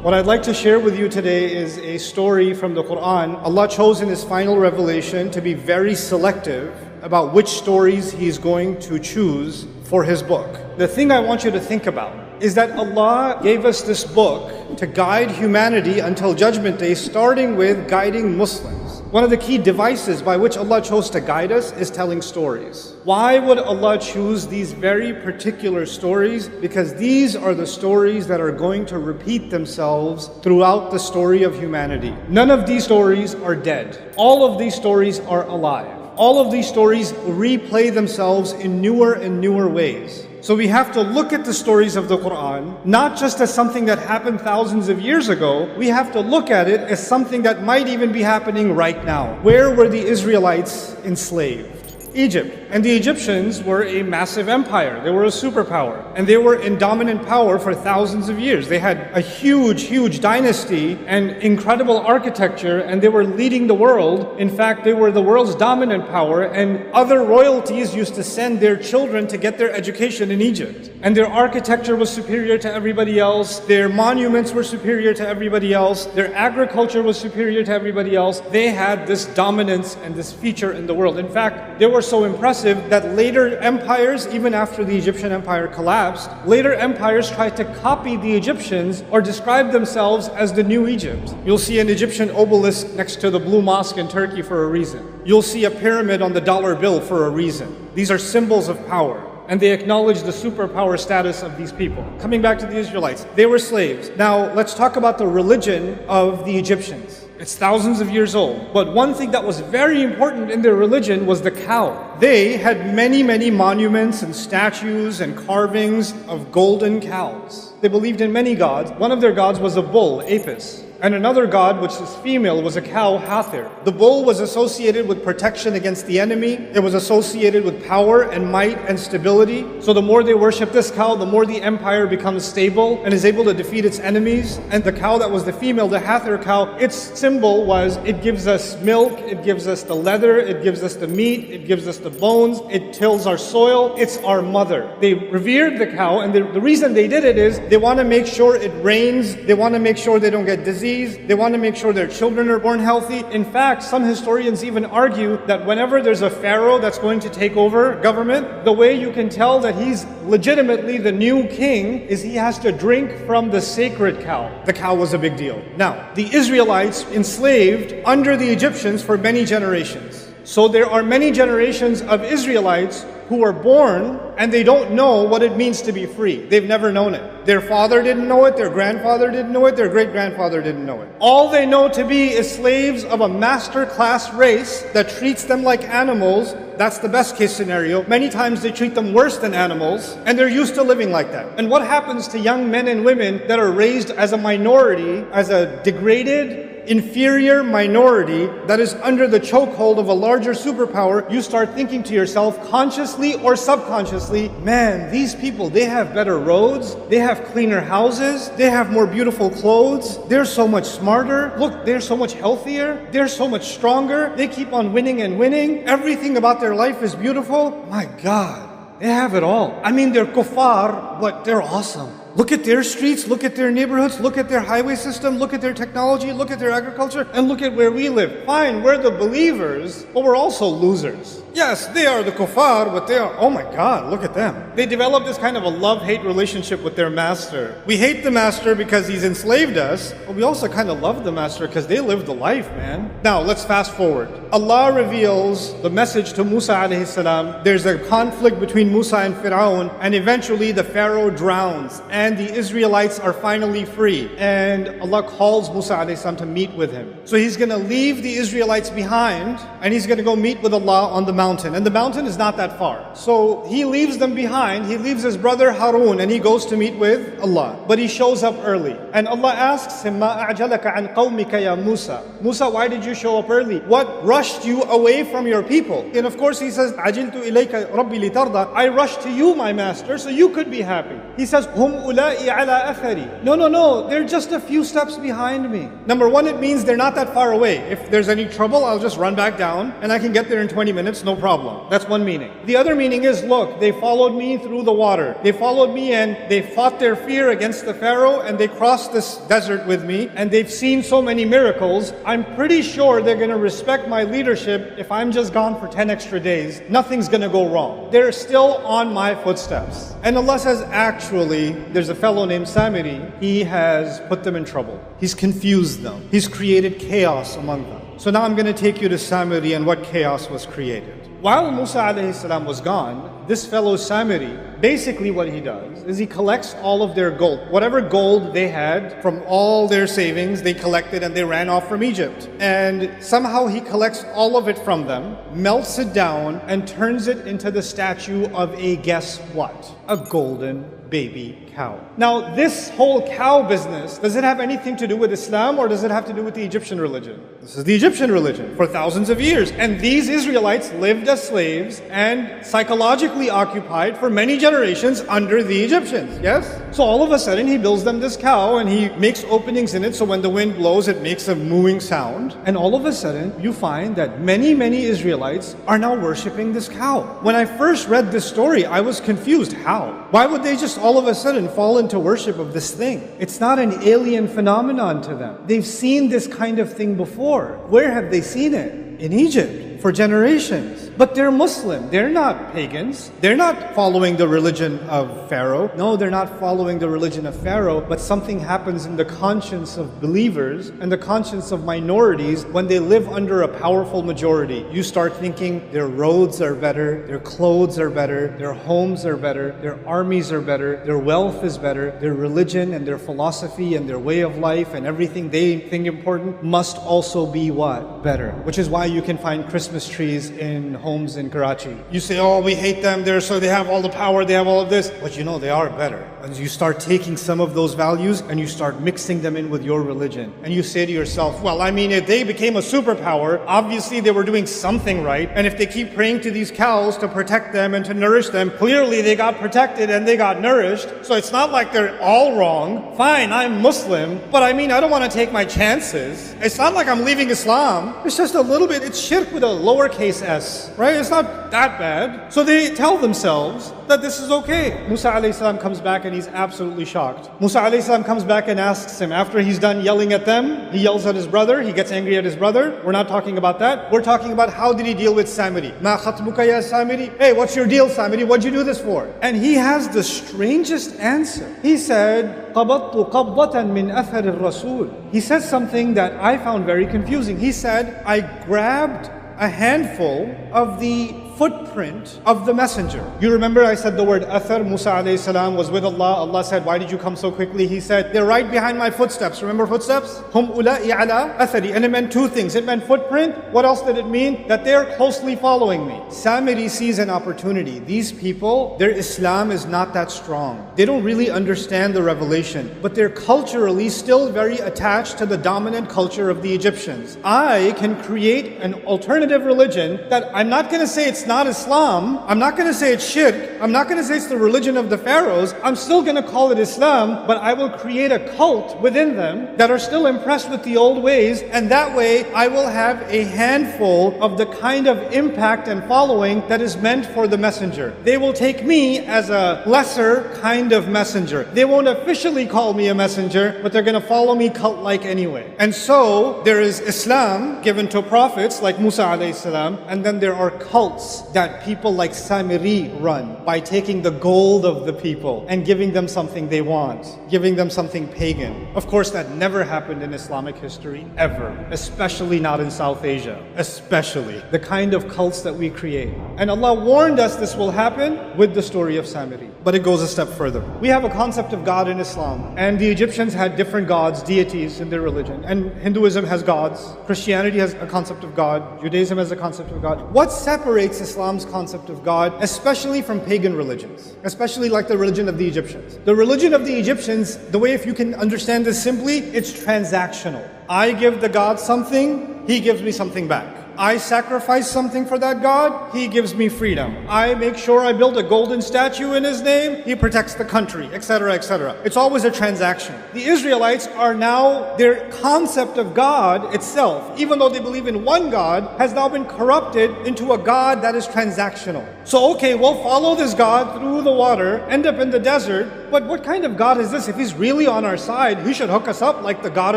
What I'd like to share with you today is a story from the Quran. Allah chose in His final revelation to be very selective about which stories He's going to choose for His book. The thing I want you to think about is that Allah gave us this book to guide humanity until Judgment Day, starting with guiding Muslims. One of the key devices by which Allah chose to guide us is telling stories. Why would Allah choose these very particular stories? Because these are the stories that are going to repeat themselves throughout the story of humanity. None of these stories are dead. All of these stories are alive. All of these stories replay themselves in newer and newer ways. So we have to look at the stories of the Quran, not just as something that happened thousands of years ago. We have to look at it as something that might even be happening right now. Where were the Israelites enslaved? Egypt. And the Egyptians were a massive empire. They were a superpower. And they were in dominant power for thousands of years. They had a huge dynasty and incredible architecture, and they were leading the world. In fact, they were the world's dominant power, and other royalties used to send their children to get their education in Egypt. And their architecture was superior to everybody else. Their monuments were superior to everybody else. Their agriculture was superior to everybody else. They had this dominance and this feature in the world. In fact, they were so impressive that later empires, even after the Egyptian empire collapsed, later empires tried to copy the Egyptians or describe themselves as the new Egypt. You'll see an Egyptian obelisk next to the Blue Mosque in Turkey for a reason. You'll see a pyramid on the dollar bill for a reason. These are symbols of power. And they acknowledge the superpower status of these people. Coming back to the Israelites, they were slaves. Now, let's talk about the religion of the Egyptians. It's thousands of years old. But one thing that was very important in their religion was the cow. They had many monuments and statues and carvings of golden cows. They believed in many gods. One of their gods was a bull, Apis. And another god, which is female, was a cow, Hathor. The bull was associated with protection against the enemy. It was associated with power and might and stability. So the more they worship this cow, the more the empire becomes stable and is able to defeat its enemies. And the cow that was the female, the Hathor cow, its symbol was it gives us milk, it gives us the leather, it gives us the meat, it gives us the bones, it tills our soil, it's our mother. They revered the cow, and the reason they did it is they want to make sure it rains, they want to make sure they don't get disease. They want to make sure their children are born healthy. In fact, some historians even argue that whenever there's a pharaoh that's going to take over government, the way you can tell that he's legitimately the new king is he has to drink from the sacred cow. The cow was a big deal. Now, the Israelites enslaved under the Egyptians for many generations. So there are many generations of Israelites who are born and they don't know what it means to be free. They've never known it. Their father didn't know it, their grandfather didn't know it, their great-grandfather didn't know it. All they know to be is slaves of a master class race that treats them like animals. That's the best case scenario. Many times they treat them worse than animals, and they're used to living like that. And what happens to young men and women that are raised as a minority, as a degraded, inferior minority that is under the chokehold of a larger superpower? You start thinking to yourself, consciously or subconsciously, man, these people, they have better roads, they have cleaner houses, they have more beautiful clothes, they're so much smarter, look, they're so much healthier, they're so much stronger, they keep on winning and winning, everything about their life is beautiful. My God, they have it all. I mean, they're kuffar, but they're awesome. Look at their streets, look at their neighborhoods, look at their highway system, look at their technology, look at their agriculture, and look at where we live. Fine, we're the believers, but we're also losers. Yes, they are the kuffar, but they are, oh my God, look at them. They develop this kind of a love-hate relationship with their master. We hate the master because he's enslaved us, but we also kind of love the master because they lived the life, man. Now, let's fast forward. Allah reveals the message to Musa alayhi salam. There's a conflict between Musa and Fir'aun, and eventually the Pharaoh drowns, and the Israelites are finally free. And Allah calls Musa alayhi salam to meet with him. So he's going to leave the Israelites behind, and he's going to go meet with Allah on the mountain. And the mountain is not that far. So he leaves them behind. He leaves his brother Harun, and he goes to meet with Allah. But he shows up early. And Allah asks him, مَا أَعْجَلَكَ عَنْ قَوْمِكَ يَا Musa. Musa, why did you show up early? What rushed you away from your people? And of course he says, عَجِلْتُ إِلَيْكَ رَبِّي لِتَرْضَى. I rushed to you, my master, so you could be happy. He says, هُمْ أُولَٰئِ عَلَىٰ أَثَرِي. No, they're just a few steps behind me. Number one, it means they're not that far away. If there's any trouble, I'll just run back down and I can get there in 20 minutes, no problem. That's one meaning. The other meaning is, look, they followed me through the water. They followed me and they fought their fear against the Pharaoh and they crossed this desert with me and they've seen so many miracles. I'm pretty sure they're going to respect my leadership if I'm just gone for 10 extra days. Nothing's going to go wrong. They're still on my footsteps. And Allah says, actually, there's a fellow named Samiri. He has put them in trouble. He's confused them. He's created chaos among them. So now I'm going to take you to Samiri and what chaos was created. While Musa alayhi salam was gone, this fellow Samiri, basically what he does is he collects all of their gold. Whatever gold they had from all their savings, they collected and they ran off from Egypt. And somehow he collects all of it from them, melts it down, and turns it into the statue of a guess what? A golden baby cow. Now, this whole cow business, does it have anything to do with Islam or does it have to do with the Egyptian religion? This is the Egyptian religion for thousands of years. And these Israelites lived as slaves and psychologically occupied for many generations under the Egyptians, yes? So all of a sudden he builds them this cow and he makes openings in it so when the wind blows it makes a mooing sound. And all of a sudden you find that many Israelites are now worshipping this cow. When I first read this story, I was confused. How? Why would they just all of a sudden fall into worship of this thing? It's not an alien phenomenon to them. They've seen this kind of thing before. Where have they seen it? In Egypt. For generations. But they're Muslim. They're not pagans. They're not following the religion of Pharaoh. No, they're not following the religion of Pharaoh, but something happens in the conscience of believers and the conscience of minorities when they live under a powerful majority. You start thinking their roads are better, their clothes are better, their homes are better, their armies are better, their wealth is better, their religion and their philosophy and their way of life and everything they think important must also be what? Better. Which is why you can find Christmas trees in homes in Karachi. You say, oh, we hate them, so they have all the power, they have all of this. But you know, they are better. And you start taking some of those values and you start mixing them in with your religion. And you say to yourself, well, I mean, if they became a superpower, obviously they were doing something right. And if they keep praying to these cows to protect them and to nourish them, clearly they got protected and they got nourished. So it's not like they're all wrong. Fine, I'm Muslim, but I mean, I don't want to take my chances. It's not like I'm leaving Islam. It's just a little bit, it's shirk with a lowercase s, right? It's not that bad. So they tell themselves that this is okay. Musa alayhi salam comes back and he's absolutely shocked. Musa alayhi salam comes back and asks him, after he's done yelling at them, he yells at his brother, he gets angry at his brother. We're not talking about that. We're talking about how did he deal with Samiri. Ma khatbuka ya Samiri? Hey, what's your deal, Samiri? What'd you do this for? And he has the strangest answer. He said, قَبَضْتُ قَبْضَةً مِّنْ أَثَرِ الرَّسُولِ. He said something that I found very confusing. He said, I grabbed a handful of the footprint of the messenger. You remember I said the word athar. Musa alayhi salam was with Allah. Allah said, why did you come so quickly? He said, they're right behind my footsteps. Remember footsteps? Hum ula'i ala athari. And it meant two things. It meant footprint. What else did it mean? That they're closely following me. Samiri sees an opportunity. These people, their Islam is not that strong. They don't really understand the revelation, but they're culturally still very attached to the dominant culture of the Egyptians. I can create an alternative religion that I'm not going to say it's not Islam. I'm not going to say it's shirk. I'm not going to say it's the religion of the pharaohs. I'm still going to call it Islam, but I will create a cult within them that are still impressed with the old ways, and that way I will have a handful of the kind of impact and following that is meant for the messenger. They will take me as a lesser kind of messenger. They won't officially call me a messenger, but they're going to follow me cult-like anyway. And so there is Islam given to prophets like Musa alayhi salam, and then there are cults that people like Samiri run by taking the gold of the people and giving them something they want, giving them something pagan. Of course, that never happened in Islamic history, ever. Especially not in South Asia. Especially. The kind of cults that we create. And Allah warned us this will happen with the story of Samiri. But it goes a step further. We have a concept of God in Islam. And the Egyptians had different gods, deities in their religion. And Hinduism has gods. Christianity has a concept of God. Judaism has a concept of God. What separates Islam's concept of God, especially from pagan religions, especially like the religion of the Egyptians? The religion of the Egyptians, the way if you can understand this simply, it's transactional. I give the God something, he gives me something back. I sacrifice something for that God, He gives me freedom. I make sure I build a golden statue in His name, He protects the country, etc., etc. It's always a transaction. The Israelites are now, their concept of God itself, even though they believe in one God, has now been corrupted into a God that is transactional. So okay, we'll follow this God through the water, end up in the desert, but what kind of God is this? If He's really on our side, He should hook us up like the God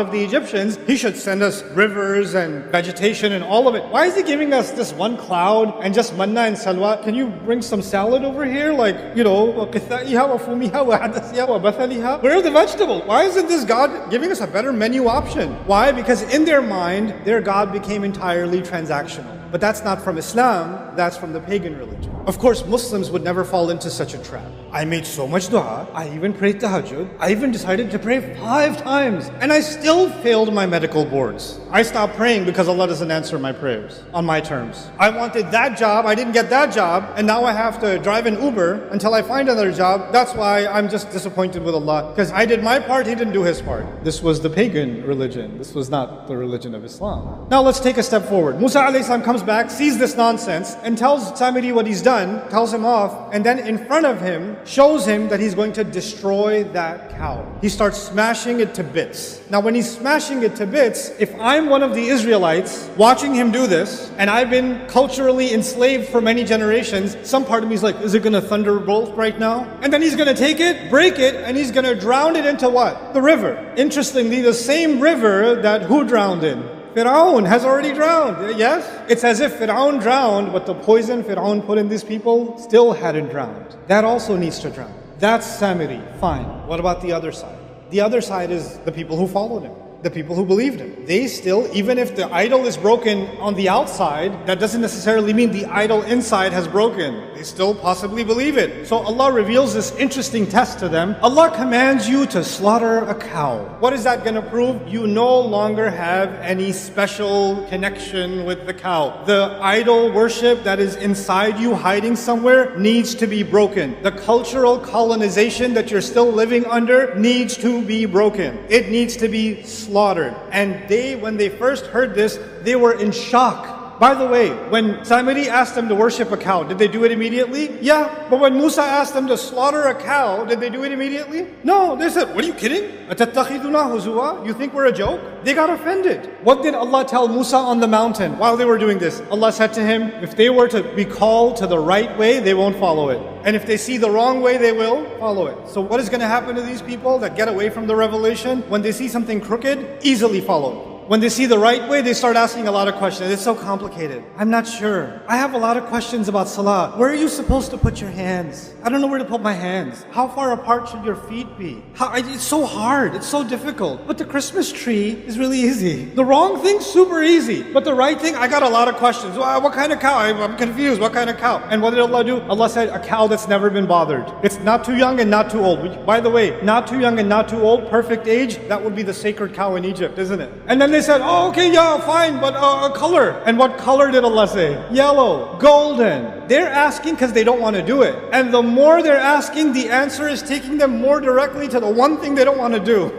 of the Egyptians. He should send us rivers and vegetation and all of it. Why is He giving us this one cloud and just manna and salwa? Can you bring some salad over here? Like, you know, where are the vegetables? Why isn't this God giving us a better menu option? Why? Because in their mind, their God became entirely transactional. But that's not from Islam, that's from the pagan religion. Of course, Muslims would never fall into such a trap. I made so much dua, I even prayed tahajjud, I even decided to pray 5 times, and I still failed my medical boards. I stopped praying because Allah doesn't answer my prayers on my terms. I wanted that job, I didn't get that job, and now I have to drive an Uber until I find another job. That's why I'm just disappointed with Allah, because I did my part, He didn't do His part. This was the pagan religion. This was not the religion of Islam. Now let's take a step forward. Musa alayhi salam comes back, sees this nonsense, and tells Samiri what he's done, tells him off, and then in front of him, shows him that he's going to destroy that cow. He starts smashing it to bits. Now when he's smashing it to bits, if I'm one of the Israelites watching him do this, and I've been culturally enslaved for many generations, some part of me is like, is it going to thunderbolt right now? And then he's going to take it, break it, and he's going to drown it into what? The river. Interestingly, the same river that who drowned in? Fir'aun has already drowned, yes? It's as if Fir'aun drowned, but the poison Fir'aun put in these people still hadn't drowned. That also needs to drown. That's Samiri, fine. What about the other side? The other side is the people who followed him, the people who believed him. They still, even if the idol is broken on the outside, that doesn't necessarily mean the idol inside has broken. They still possibly believe it. So Allah reveals this interesting test to them. Allah commands you to slaughter a cow. What is that going to prove? You no longer have any special connection with the cow. The idol worship that is inside you, hiding somewhere, needs to be broken. The cultural colonization that you're still living under needs to be broken. It needs to be slaughtered. And they, when they first heard this, they were in shock. By the way, when Samiri asked them to worship a cow, did they do it immediately? Yeah. But when Musa asked them to slaughter a cow, did they do it immediately? No. They said, what are you kidding? You think we're a joke? They got offended. What did Allah tell Musa on the mountain while they were doing this? Allah said to him, if they were to be called to the right way, they won't follow it. And if they see the wrong way, they will follow it. So what is going to happen to these people that get away from the revelation? When they see something crooked, easily follow. When they see the right way, they start asking a lot of questions. It's so complicated. I'm not sure. I have a lot of questions about salah. Where are you supposed to put your hands? I don't know where to put my hands. How far apart should your feet be? It's so hard. It's so difficult. But the Christmas tree is really easy. The wrong thing, super easy. But the right thing, I got a lot of questions. What kind of cow? I'm confused. What kind of cow? And what did Allah do? Allah said, a cow that's never been bothered. It's not too young and not too old. By the way, not too young and not too old, perfect age, that would be the sacred cow in Egypt, isn't it? And then they said, oh, okay, yeah, fine, but color. And what color did Allah say? Yellow, golden. They're asking because they don't want to do it. And the more they're asking, the answer is taking them more directly to the one thing they don't want to do.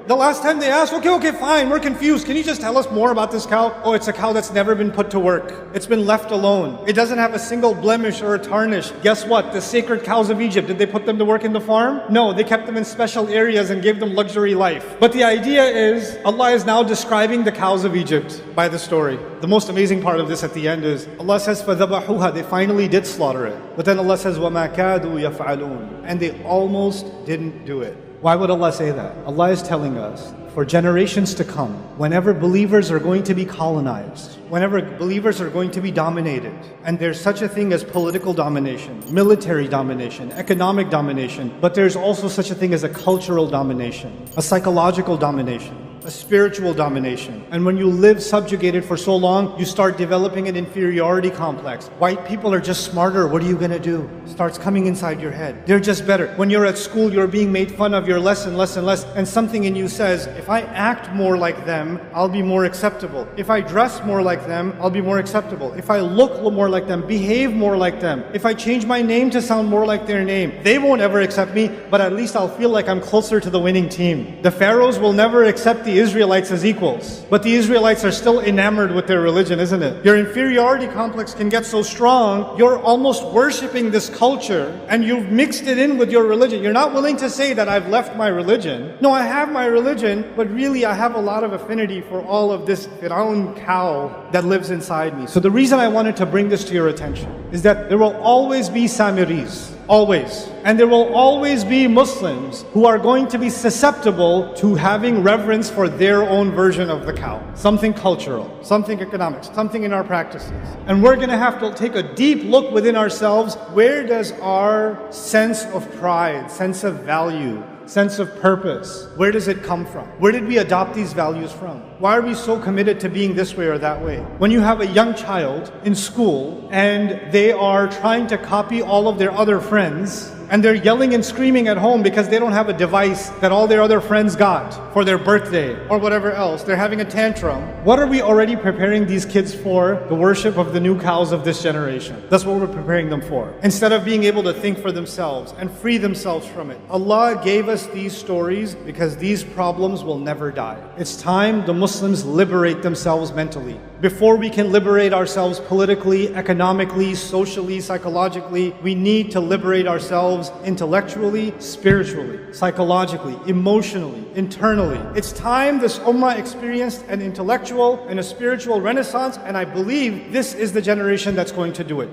The last time they asked, okay, fine, we're confused. Can you just tell us more about this cow? Oh, it's a cow that's never been put to work. It's been left alone. It doesn't have a single blemish or a tarnish. Guess what? The sacred cows of Egypt, did they put them to work in the farm? No, they kept them in special areas and gave them luxury life. But the idea is, Allah is now describing the cows of Egypt by the story. The most amazing part of this at the end is, Allah says, فَذَبَحُوهَا, they finally did slaughter it. But then Allah says, وَمَا كَادُوا يَفْعَلُونَ, and they almost didn't do it. Why would Allah say that? Allah is telling us, for generations to come, whenever believers are going to be colonized, whenever believers are going to be dominated, and there's such a thing as political domination, military domination, economic domination, but there's also such a thing as a cultural domination, a psychological domination, a spiritual domination. And when you live subjugated for so long, you start developing an inferiority complex. White people are just smarter. What are you going to do? Starts coming inside your head. They're just better. When you're at school, you're being made fun of. You're less and less and less. And something in you says, if I act more like them, I'll be more acceptable. If I dress more like them, I'll be more acceptable. If I look more like them, behave more like them. If I change my name to sound more like their name, they won't ever accept me, but at least I'll feel like I'm closer to the winning team. The pharaohs will never accept the Israelites as equals. But the Israelites are still enamored with their religion, isn't it? Your inferiority complex can get so strong, you're almost worshiping this culture and you've mixed it in with your religion. You're not willing to say that I've left my religion. No, I have my religion, but really I have a lot of affinity for all of this Fir'aun cow that lives inside me. So the reason I wanted to bring this to your attention is that there will always be Samiris. Always. And there will always be Muslims who are going to be susceptible to having reverence for their own version of the cow. Something cultural, something economic, something in our practices. And we're going to have to take a deep look within ourselves. Where does our sense of pride, sense of value, sense of purpose, where does it come from? Where did we adopt these values from? Why are we so committed to being this way or that way? When you have a young child in school and they are trying to copy all of their other friends, and they're yelling and screaming at home because they don't have a device that all their other friends got for their birthday or whatever else. They're having a tantrum. What are we already preparing these kids for? The worship of the new cows of this generation. That's what we're preparing them for. Instead of being able to think for themselves and free themselves from it. Allah gave us these stories because these problems will never die. It's time the Muslims liberate themselves mentally. Before we can liberate ourselves politically, economically, socially, psychologically, we need to liberate ourselves intellectually, spiritually, psychologically, emotionally, internally. It's time this ummah experienced an intellectual and a spiritual renaissance, and I believe this is the generation that's going to do it.